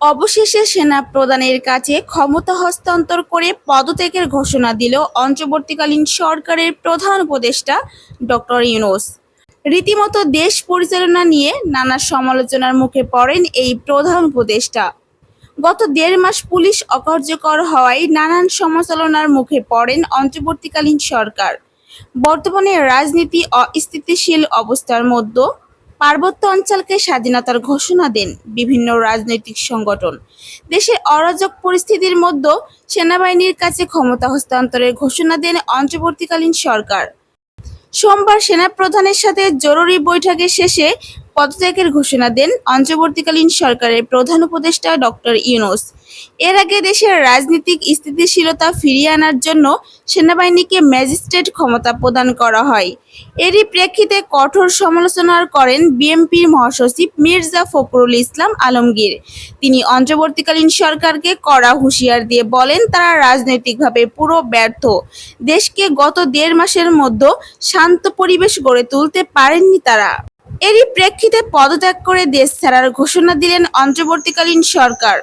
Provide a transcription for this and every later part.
অবশেষে সেনা প্রধানের কাছে ক্ষমতা হস্তান্তর করে পদত্যাগের ঘোষণা দিল অন্তর্বর্তীকালীন সরকারের প্রধান উপদেষ্টা ডক্টর ইউনূস। রীতিমতো দেশ পরিচালনা নিয়ে নানা সমালোচনার মুখে পড়েন এই প্রধান উপদেষ্টা। গত ১.৫ মাস পুলিশ অকার্যকর হওয়ায় নানান সমালোচনার মুখে পড়েন অন্তর্বর্তীকালীন সরকার। বর্তমানে রাজনীতি অস্থিতিশীল অবস্থার মধ্যে পার্বত্য অঞ্চলকে স্বাধীনতার ঘোষণা দেন বিভিন্ন রাজনৈতিক সংগঠন। দেশের অরাজক পরিস্থিতির মধ্যে সেনাবাহিনীর কাছে ক্ষমতা হস্তান্তরের ঘোষণা দেন অন্তর্বর্তীকালীন সরকার। সোমবার সেনাপ্রধানের সাথে জরুরি বৈঠকের শেষে পদত্যাগের ঘোষণা দেন অন্তর্বর্তীকালীন সরকারের প্রধান উপদেষ্টা ডক্টর ইউনূস। এর আগে দেশের রাজনৈতিক স্থিতিশীলতা ফিরিয়ে আনার জন্য সেনাবাহিনীকে ম্যাজিস্ট্রেট ক্ষমতা প্রদান করা হয়। এরই প্রেক্ষিতে কঠোর সমালোচনা করেন বিএনপির মহাসচিব মির্জা ফখরুল ইসলাম আলমগীর। তিনি অন্তর্বর্তীকালীন সরকারকে কড়া হুঁশিয়ার দিয়ে বলেন, তারা রাজনৈতিকভাবে পুরো ব্যর্থ। দেশকে গত ১.৫ মাসের মধ্যে শান্ত পরিবেশ গড়ে তুলতে পারেননি তারা। এরই প্রেক্ষিতে পদত্যাগ করে দেশ ছাড়ার ঘোষণা দিলেন অন্তর্বর্তীকালীন সরকার।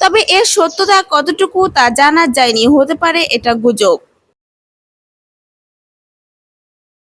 তবে এর সত্যতা কতটুকু তা জানা যায়নি, হতে পারে এটা গুজব।